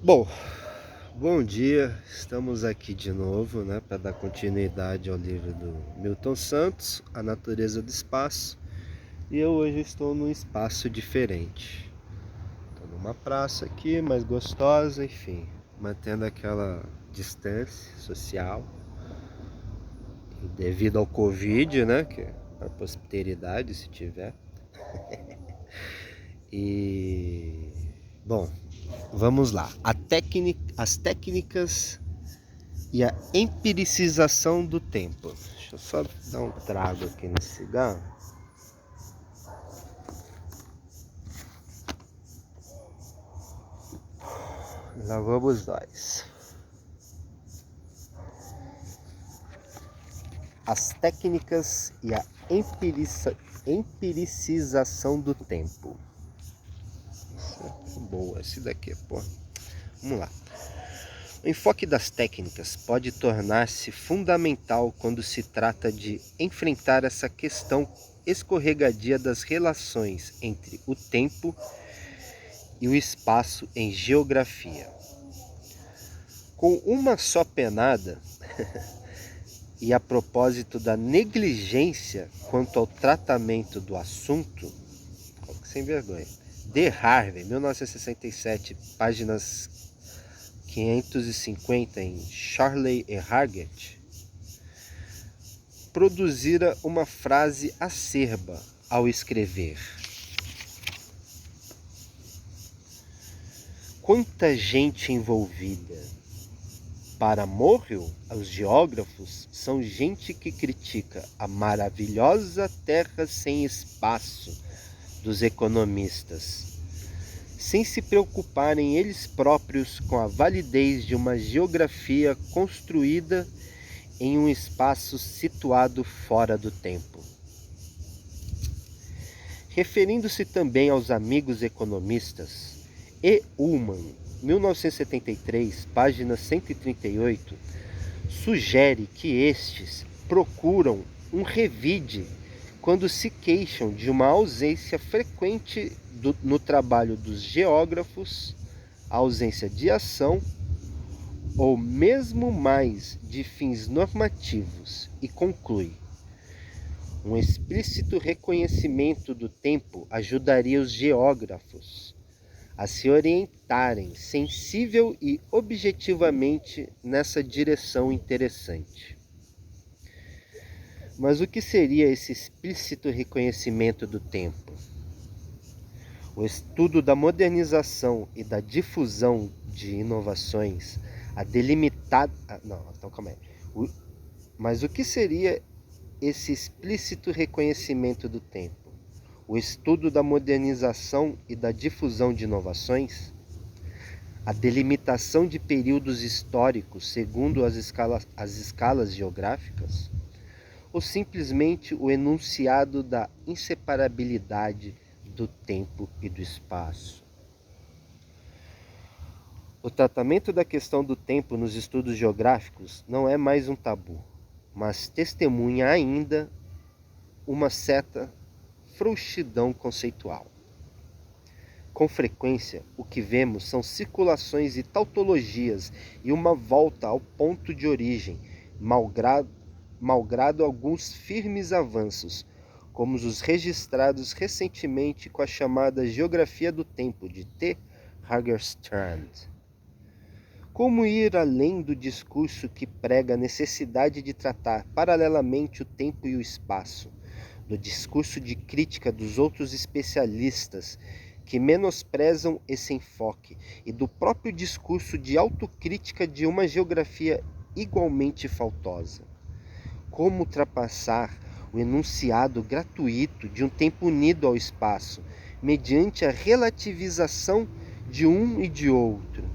Bom, bom dia. Estamos aqui de novo, né, para dar continuidade ao livro do Milton Santos, A Natureza do Espaço. E eu hoje estou num espaço diferente. Estou numa praça aqui, mais gostosa, enfim, mantendo aquela distância social devido ao Covid, né, que é para posteridade, se tiver. E bom, vamos lá. As técnicas e a empiricização do tempo. Deixa eu só dar um trago aqui no cigarro. Lá vamos nós. As técnicas e a empiricização do tempo. Isso é boa, esse daqui, pô. Vamos lá. O enfoque das técnicas pode tornar-se fundamental quando se trata de enfrentar essa questão escorregadia das relações entre o tempo e o espaço em geografia. Com uma só penada, e a propósito da negligência quanto ao tratamento do assunto, sem vergonha, de Harvey, 1967, páginas 550 em Charley e Hargett, produzira uma frase acerba ao escrever: quanta gente envolvida! Para Morrill, os geógrafos são gente que critica a maravilhosa terra sem espaço dos economistas, sem se preocuparem eles próprios com a validez de uma geografia construída em um espaço situado fora do tempo. Referindo-se também aos amigos economistas, E. Ullmann, 1973, página 138, sugere que estes procuram um revide quando se queixam de uma ausência frequente no trabalho dos geógrafos, a ausência de ação ou mesmo mais de fins normativos, e conclui: um explícito reconhecimento do tempo ajudaria os geógrafos a se orientarem sensível e objetivamente nessa direção interessante. Mas o que seria esse explícito reconhecimento do tempo? O estudo da modernização e da difusão de inovações, a delimitada... calma aí. Mas o que seria esse explícito reconhecimento do tempo? O estudo da modernização e da difusão de inovações, a delimitação de períodos históricos segundo as escalas geográficas, ou simplesmente o enunciado da inseparabilidade do tempo e do espaço? O tratamento da questão do tempo nos estudos geográficos não é mais um tabu, mas testemunha ainda uma certa frouxidão conceitual. Com frequência, o que vemos são circulações e tautologias e uma volta ao ponto de origem, malgrado alguns firmes avanços, como os registrados recentemente com a chamada Geografia do Tempo, de T. Hagerstrand. Como ir além do discurso que prega a necessidade de tratar paralelamente o tempo e o espaço, do discurso de crítica dos outros especialistas que menosprezam esse enfoque e do próprio discurso de autocrítica de uma geografia igualmente faltosa? Como ultrapassar o enunciado gratuito de um tempo unido ao espaço, mediante a relativização de um e de outro?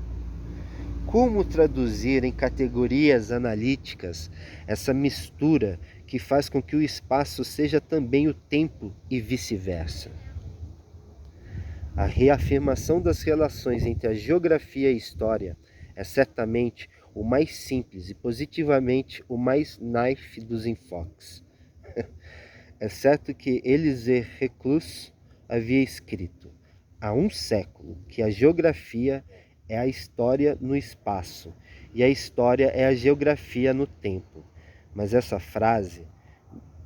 Como traduzir em categorias analíticas essa mistura que faz com que o espaço seja também o tempo e vice-versa? A reafirmação das relações entre a geografia e a história é certamente o mais simples e positivamente o mais naif dos enfoques. É certo que Élisée Reclus havia escrito há um século que a geografia é a história no espaço e a história é a geografia no tempo. Mas essa frase,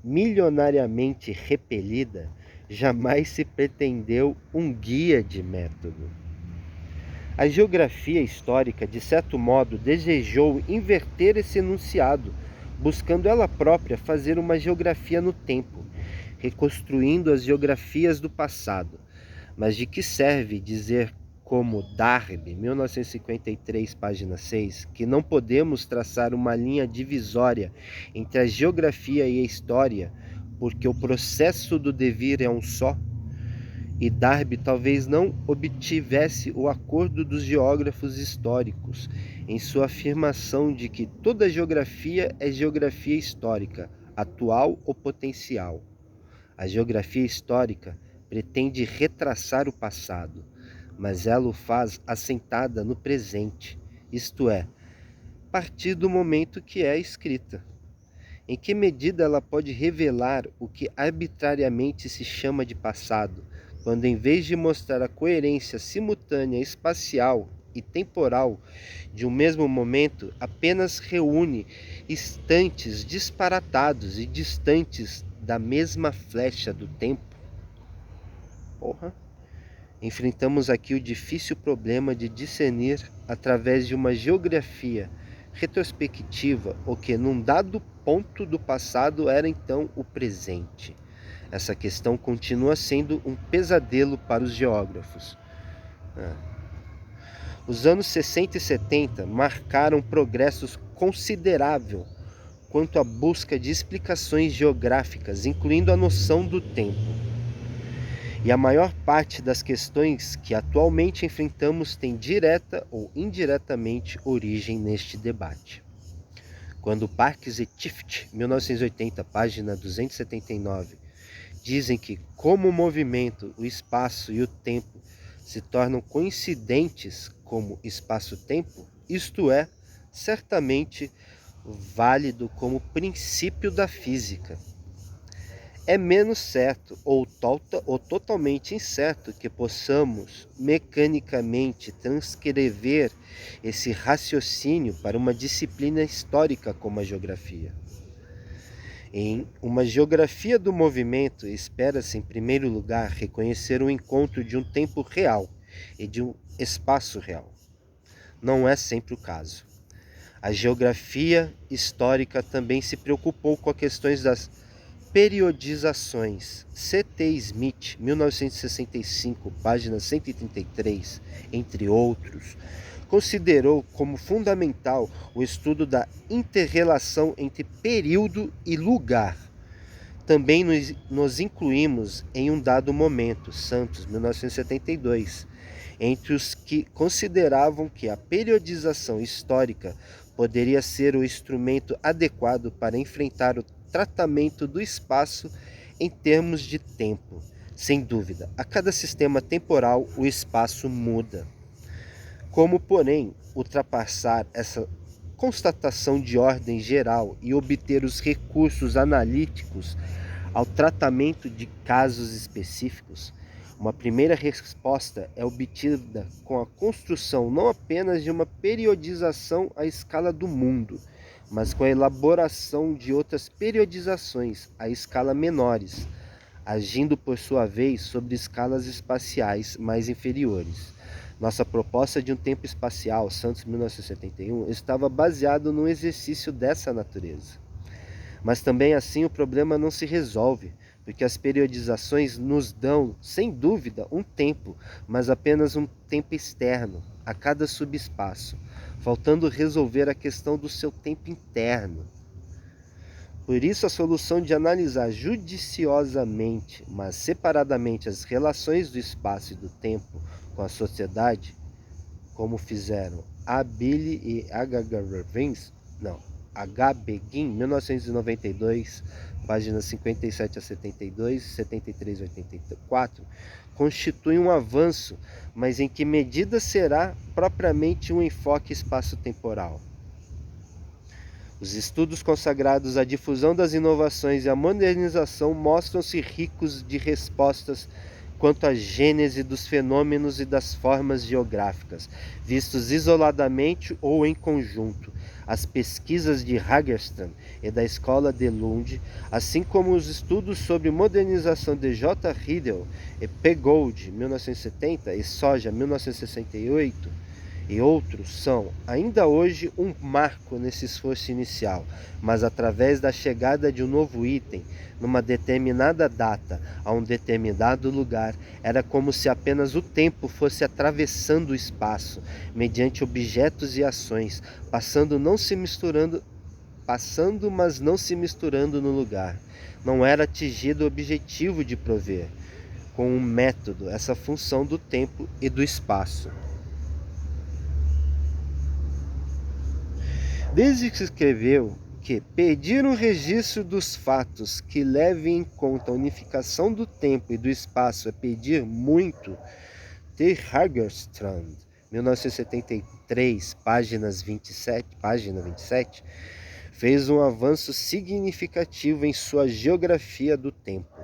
milionariamente repelida, jamais se pretendeu um guia de método. A geografia histórica, de certo modo, desejou inverter esse enunciado, buscando ela própria fazer uma geografia no tempo, reconstruindo as geografias do passado. Mas de que serve dizer, como Darby, 1953, página 6, que não podemos traçar uma linha divisória entre a geografia e a história, porque o processo do devir é um só? E Darby talvez não obtivesse o acordo dos geógrafos históricos em sua afirmação de que toda geografia é geografia histórica, atual ou potencial. A geografia histórica pretende retraçar o passado, mas ela o faz assentada no presente, isto é, a partir do momento que é escrita. Em que medida ela pode revelar o que arbitrariamente se chama de passado, quando em vez de mostrar a coerência simultânea espacial e temporal de um mesmo momento, apenas reúne instantes disparatados e distantes da mesma flecha do tempo? Porra! Enfrentamos aqui o difícil problema de discernir, através de uma geografia retrospectiva, o que num dado ponto do passado era então o presente. Essa questão continua sendo um pesadelo para os geógrafos. Os anos 60 e 70 marcaram progressos considerável quanto à busca de explicações geográficas, incluindo a noção do tempo. E a maior parte das questões que atualmente enfrentamos tem direta ou indiretamente origem neste debate. Quando Parks e Tift, 1980, página 279, dizem que, como o movimento, o espaço e o tempo se tornam coincidentes como espaço-tempo, isto é, certamente válido como princípio da física. É menos certo ou totalmente incerto que possamos mecanicamente transcrever esse raciocínio para uma disciplina histórica como a geografia. Em uma geografia do movimento, espera-se, em primeiro lugar, reconhecer o encontro de um tempo real e de um espaço real. Não é sempre o caso. A geografia histórica também se preocupou com as questões das periodizações. C.T. Smith, 1965, página 133, entre outros, considerou como fundamental o estudo da interrelação entre período e lugar. Também nos incluímos em um dado momento, Santos, 1972, entre os que consideravam que a periodização histórica poderia ser o instrumento adequado para enfrentar o tratamento do espaço em termos de tempo. Sem dúvida, a cada sistema temporal o espaço muda. Como, porém, ultrapassar essa constatação de ordem geral e obter os recursos analíticos ao tratamento de casos específicos? Uma primeira resposta é obtida com a construção não apenas de uma periodização à escala do mundo, mas com a elaboração de outras periodizações à escala menores, agindo por sua vez sobre escalas espaciais mais inferiores. Nossa proposta de um tempo espacial, Santos 1971, estava baseado num exercício dessa natureza. Mas também assim o problema não se resolve, porque as periodizações nos dão, sem dúvida, um tempo, mas apenas um tempo externo, a cada subespaço, faltando resolver a questão do seu tempo interno. Por isso, a solução de analisar judiciosamente, mas separadamente, as relações do espaço e do tempo com a sociedade, como fizeram A. Billy e H. Begin, 1992, páginas 57 a 72, 73 a 84, constitui um avanço, mas em que medida será propriamente um enfoque espaço-temporal? Os estudos consagrados à difusão das inovações e à modernização mostram-se ricos de respostas quanto à gênese dos fenômenos e das formas geográficas, vistos isoladamente ou em conjunto. As pesquisas de Hagerstrand e da Escola de Lund, assim como os estudos sobre modernização de J. Riedel e P. Gould, 1970, e Soja, 1968, e outros, são, ainda hoje, um marco nesse esforço inicial, mas através da chegada de um novo item, numa determinada data, a um determinado lugar, era como se apenas o tempo fosse atravessando o espaço, mediante objetos e ações, passando, mas não se misturando no lugar. Não era atingido o objetivo de prover, com um método, essa função do tempo e do espaço. Desde que escreveu que pedir um registro dos fatos que leve em conta a unificação do tempo e do espaço é pedir muito, T. Hagerstrand, 1973, página 27, fez um avanço significativo em sua geografia do tempo.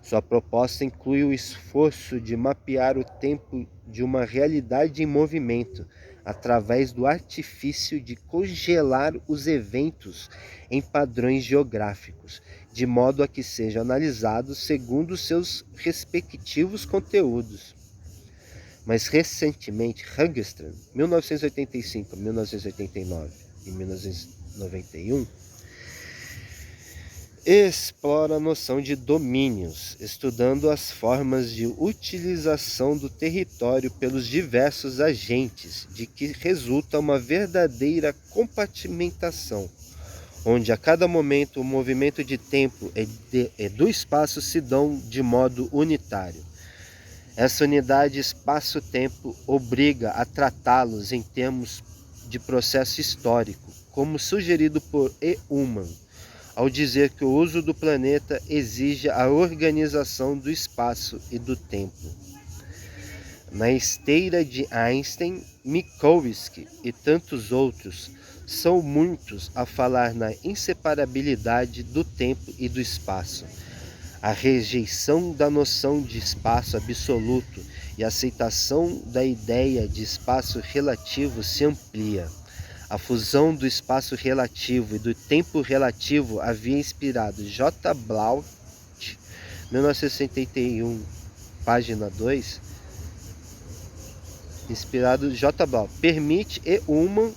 Sua proposta inclui o esforço de mapear o tempo de uma realidade em movimento, através do artifício de congelar os eventos em padrões geográficos, de modo a que sejam analisados segundo seus respectivos conteúdos. Mais recentemente, Hagerstrand, 1985, 1989 e 1991, explora a noção de domínios, estudando as formas de utilização do território pelos diversos agentes, de que resulta uma verdadeira compartimentação, onde a cada momento o movimento de tempo e do espaço se dão de modo unitário. Essa unidade espaço-tempo obriga a tratá-los em termos de processo histórico, como sugerido por E. Ullmann, ao dizer que o uso do planeta exige a organização do espaço e do tempo. Na esteira de Einstein, Minkowski e tantos outros, são muitos a falar na inseparabilidade do tempo e do espaço. A rejeição da noção de espaço absoluto e a aceitação da ideia de espaço relativo se amplia. A fusão do espaço relativo e do tempo relativo havia inspirado J. Blount, 1961, página 2. Inspirado J. Blount. Permite E. Ullmann,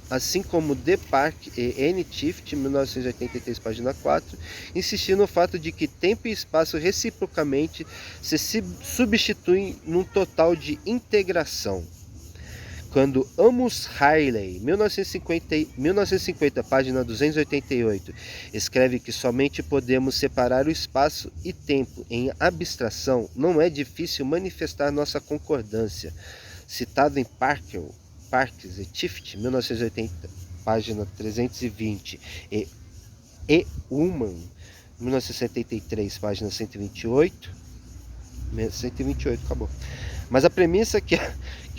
assim como D. Park e N. Tift, 1983, página 4, insistir no fato de que tempo e espaço reciprocamente se substituem num total de integração. Quando Amos Harley, 1950, página 288, escreve que somente podemos separar o espaço e tempo em abstração, não é difícil manifestar nossa concordância. Citado em Parks e Tift, 1980, página 320, e Ullmann, 1973, página 128, acabou. Mas a premissa que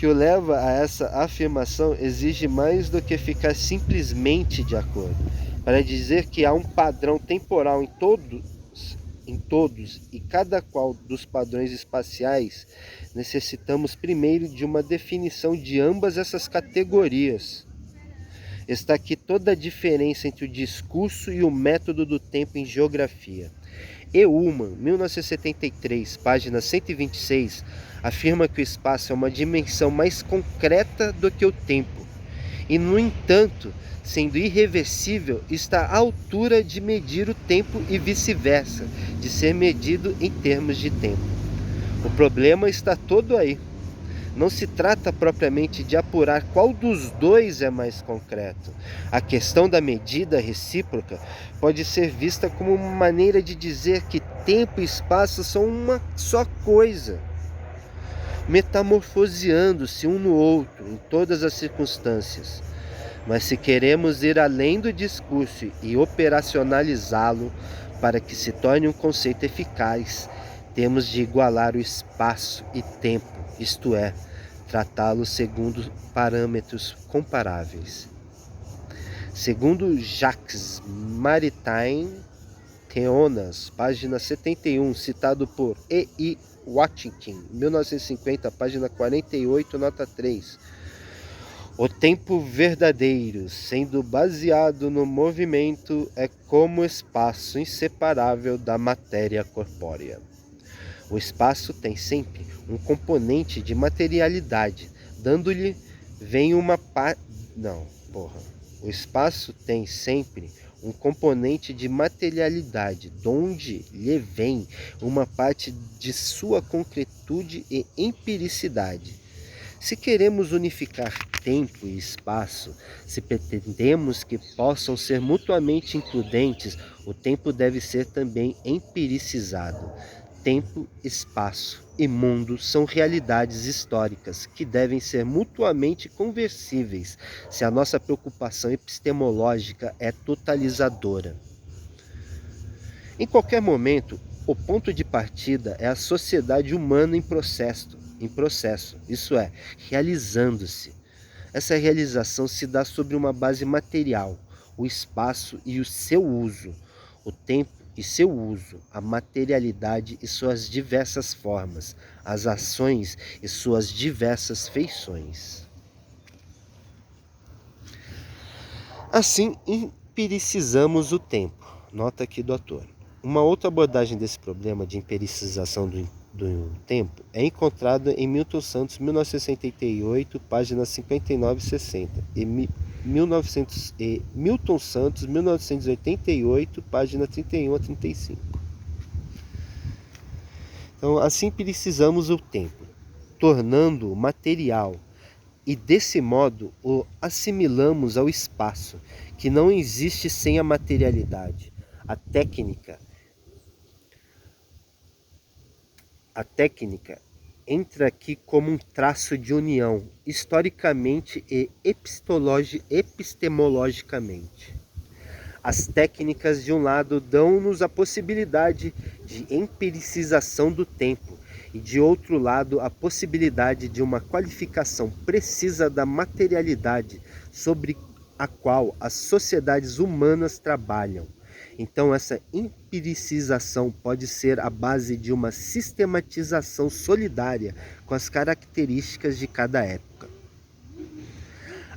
o leva a essa afirmação exige mais do que ficar simplesmente de acordo. Para dizer que há um padrão temporal em todos e cada qual dos padrões espaciais, necessitamos primeiro de uma definição de ambas essas categorias. Está aqui toda a diferença entre o discurso e o método do tempo em geografia. E. Ullmann, 1973, página 126, afirma que o espaço é uma dimensão mais concreta do que o tempo, e, no entanto, sendo irreversível, está à altura de medir o tempo e vice-versa, de ser medido em termos de tempo. O problema está todo aí. Não se trata propriamente de apurar qual dos dois é mais concreto. A questão da medida recíproca pode ser vista como uma maneira de dizer que tempo e espaço são uma só coisa, metamorfoseando-se um no outro em todas as circunstâncias. Mas se queremos ir além do discurso e operacionalizá-lo para que se torne um conceito eficaz, temos de igualar o espaço e tempo, isto é, tratá-lo segundo parâmetros comparáveis. Segundo Jacques Maritain Theonas, página 71, citado por E. Watkin, 1950, página 48, nota 3. O tempo verdadeiro, sendo baseado no movimento, é como espaço inseparável da matéria corpórea. O espaço tem sempre um componente de materialidade, dando-lhe vem uma O espaço tem sempre um componente de materialidade, donde lhe vem uma parte de sua concretude e empiricidade. Se queremos unificar tempo e espaço, se pretendemos que possam ser mutuamente includentes, o tempo deve ser também empiricizado. Tempo, espaço e mundo são realidades históricas que devem ser mutuamente conversíveis se a nossa preocupação epistemológica é totalizadora. Em qualquer momento, o ponto de partida é a sociedade humana em processo, isso é, realizando-se. Essa realização se dá sobre uma base material, o espaço e o seu uso, o tempo e seu uso, a materialidade e suas diversas formas, as ações e suas diversas feições. Assim, empiricizamos o tempo. Nota aqui do autor. Uma outra abordagem desse problema de empiricização do tempo é encontrada em Milton Santos, 1968, páginas 59 e 60, e Milton Santos, 1988, página 31 a 35. Então, assim empiricizamos o tempo, tornando-o material, e desse modo o assimilamos ao espaço, que não existe sem a materialidade. A técnica entra aqui como um traço de união, historicamente e epistemologicamente. As técnicas, de um lado, dão-nos a possibilidade de empiricização do tempo, e de outro lado, a possibilidade de uma qualificação precisa da materialidade sobre a qual as sociedades humanas trabalham. Então, essa empiricização pode ser a base de uma sistematização solidária com as características de cada época.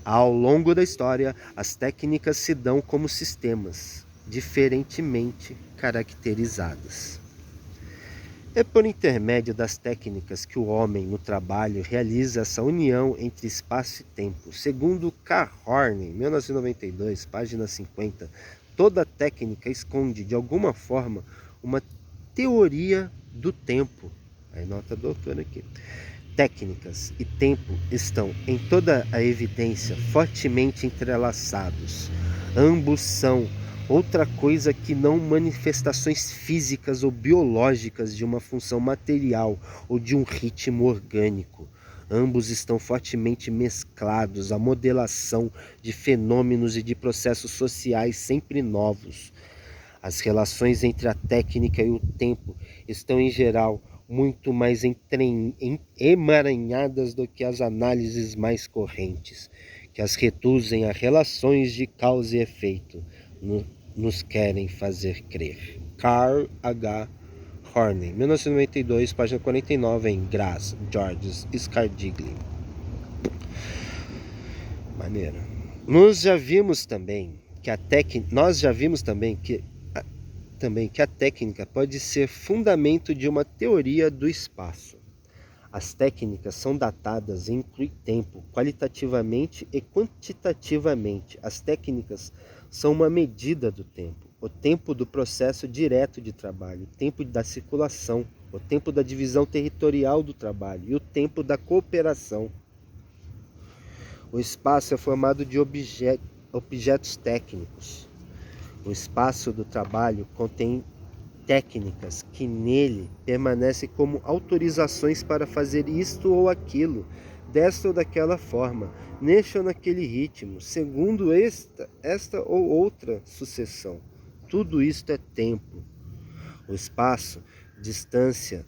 Ao longo da história, as técnicas se dão como sistemas, diferentemente caracterizadas. É por intermédio das técnicas que o homem no trabalho realiza essa união entre espaço e tempo. Segundo K. Horney, 1992, página 50, toda técnica esconde, de alguma forma, uma teoria do tempo. Aí nota do autor aqui. Técnicas e tempo estão, em toda a evidência, fortemente entrelaçados. Ambos são outra coisa que não manifestações físicas ou biológicas de uma função material ou de um ritmo orgânico. Ambos estão fortemente mesclados à modelação de fenômenos e de processos sociais sempre novos. As relações entre a técnica e o tempo estão, em geral, muito mais emaranhadas do que as análises mais correntes, que as reduzem a relações de causa e efeito, nos querem fazer crer. Carl H. Horney, 1992, página 49, em Grass, Georges Scardigli. Maneira. Nós já vimos também que a técnica pode ser fundamento de uma teoria do espaço. As técnicas são datadas e incluem tempo, qualitativamente e quantitativamente. As técnicas são uma medida do tempo. O tempo do processo direto de trabalho, o tempo da circulação, o tempo da divisão territorial do trabalho e o tempo da cooperação. O espaço é formado de objetos técnicos. O espaço do trabalho contém técnicas que nele permanecem como autorizações para fazer isto ou aquilo, desta ou daquela forma, neste ou naquele ritmo, segundo esta ou outra sucessão. Tudo isto é tempo. O espaço-distância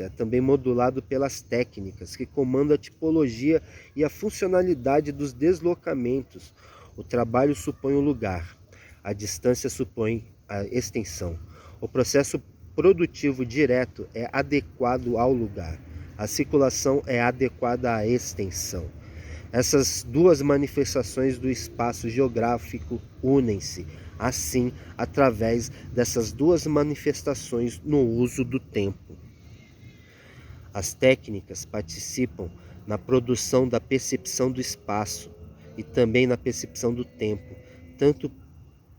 é também modulado pelas técnicas que comandam a tipologia e a funcionalidade dos deslocamentos. O trabalho supõe o lugar, a distância supõe a extensão. O processo produtivo direto é adequado ao lugar. A circulação é adequada à extensão. Essas duas manifestações do espaço geográfico unem-se, assim, através dessas duas manifestações no uso do tempo. As técnicas participam na produção da percepção do espaço e também na percepção do tempo, tanto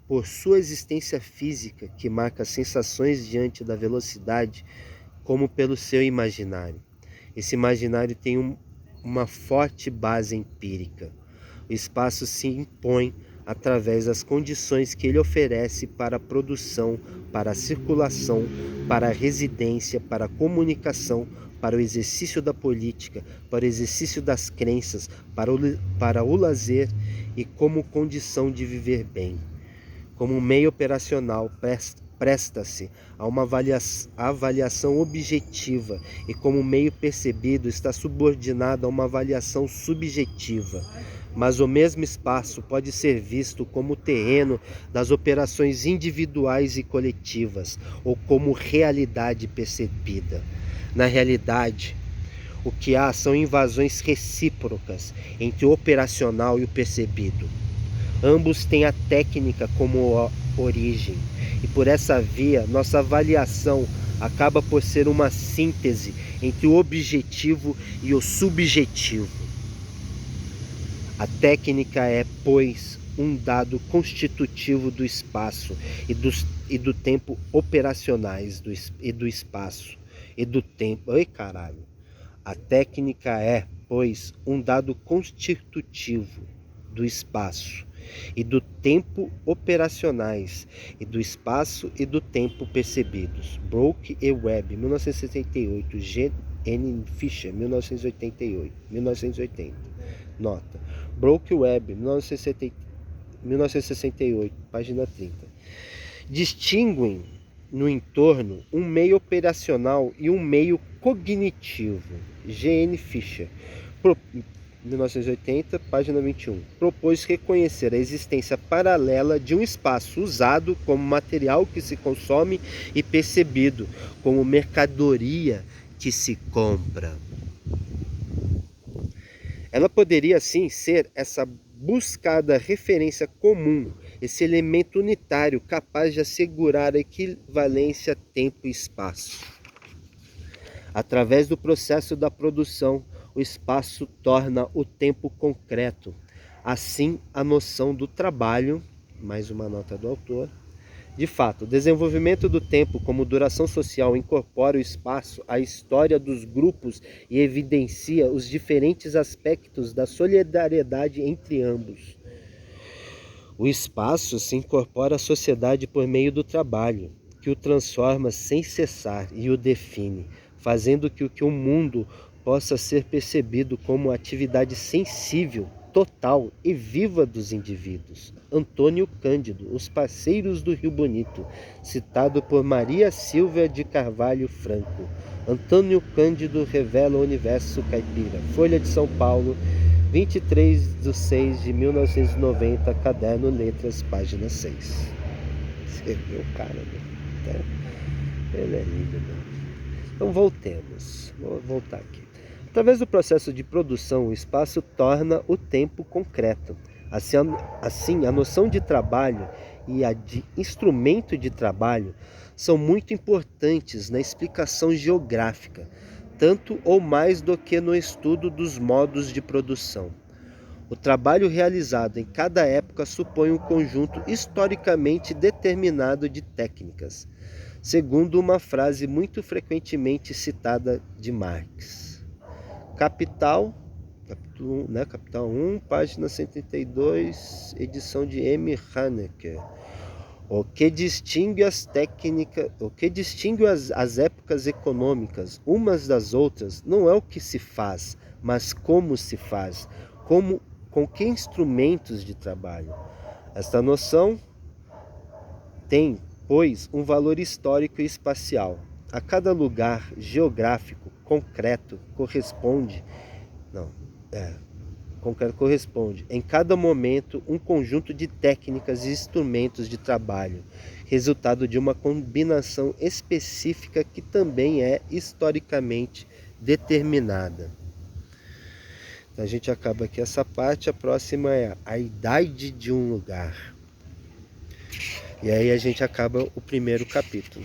por sua existência física, que marca sensações diante da velocidade, como pelo seu imaginário. Esse imaginário tem uma forte base empírica. O espaço se impõe através das condições que ele oferece para a produção, para a circulação, para a residência, para a comunicação, para o exercício da política, para o exercício das crenças, para o lazer e como condição de viver bem. Como meio operacional, presta-se a uma avaliação objetiva e como meio percebido está subordinado a uma avaliação subjetiva. Mas o mesmo espaço pode ser visto como terreno das operações individuais e coletivas, ou como realidade percebida. Na realidade, o que há são invasões recíprocas entre o operacional e o percebido. Ambos têm a técnica como origem, e por essa via, nossa avaliação acaba por ser uma síntese entre o objetivo e o subjetivo. A técnica é, pois, um dado constitutivo do espaço e do tempo operacionais e do espaço e do tempo. Ai, caralho! A técnica é, pois, um dado constitutivo do espaço e do tempo operacionais e do espaço e do tempo percebidos. Brock e Webb, 1978, G. N. Fisher, 1980. Nota. Brock e Webb, 1968, página 30. Distinguem no entorno um meio operacional e um meio cognitivo. G. N. Fisher, 1980, página 21. Propôs reconhecer a existência paralela de um espaço usado como material que se consome e percebido como mercadoria que se compra. Ela poderia, assim, ser essa buscada referência comum, esse elemento unitário capaz de assegurar a equivalência tempo e espaço. Através do processo da produção, o espaço torna o tempo concreto. Assim, a noção do trabalho, mais uma nota do autor. De fato, o desenvolvimento do tempo como duração social incorpora o espaço à história dos grupos e evidencia os diferentes aspectos da solidariedade entre ambos. O espaço se incorpora à sociedade por meio do trabalho, que o transforma sem cessar e o define, fazendo que o mundo possa ser percebido como atividade sensível, total e viva dos indivíduos. Antônio Cândido, Os Parceiros do Rio Bonito, citado por Maria Silvia de Carvalho Franco. Antônio Cândido revela o universo caipira. Folha de São Paulo, 23/6/1990, caderno Letras, página 6. Você viu o cara, né? Ele é lindo, né? Então voltemos. Vou voltar aqui. Através do processo de produção, o espaço torna o tempo concreto. Assim, a noção de trabalho e a de instrumento de trabalho são muito importantes na explicação geográfica, tanto ou mais do que no estudo dos modos de produção. O trabalho realizado em cada época supõe um conjunto historicamente determinado de técnicas, segundo uma frase muito frequentemente citada de Marx. Capítulo 1, página 132, edição de M. Haneke. O que distingue as épocas econômicas umas das outras não é o que se faz, mas como se faz, com que instrumentos de trabalho. Esta noção tem, pois, um valor histórico e espacial. A cada lugar geográfico concreto corresponde corresponde, em cada momento, um conjunto de técnicas e instrumentos de trabalho, resultado de uma combinação específica que também é historicamente determinada. Então a gente acaba aqui essa parte, a próxima é a idade de um lugar. E aí a gente acaba o primeiro capítulo.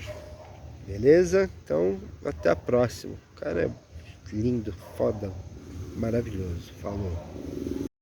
Beleza? Então, até a próxima. O cara é lindo, foda, maravilhoso. Falou.